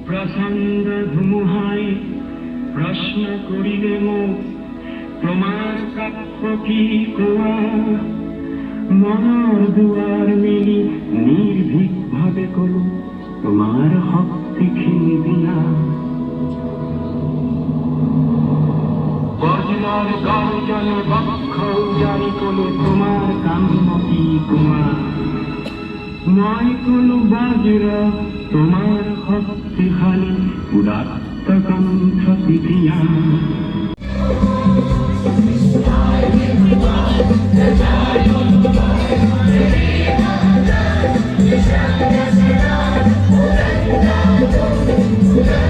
প্রচণ্ড ধুমুহায় প্রশ্ন করিলে মুখ তোমার কাব্য কি কুয়া মনার দুয়ার মেলি নির্ভীক ভাবে করো তোমার হক দেখিয়ে দিয়া বজনার গর্জন বক্ষ জারি করো তোমার কাম্য কি কুয়া নয় কোনো বজ্র তোমার হস্তে খালি উদাত্ত কণ্ঠ পিঠিয়া Yeah.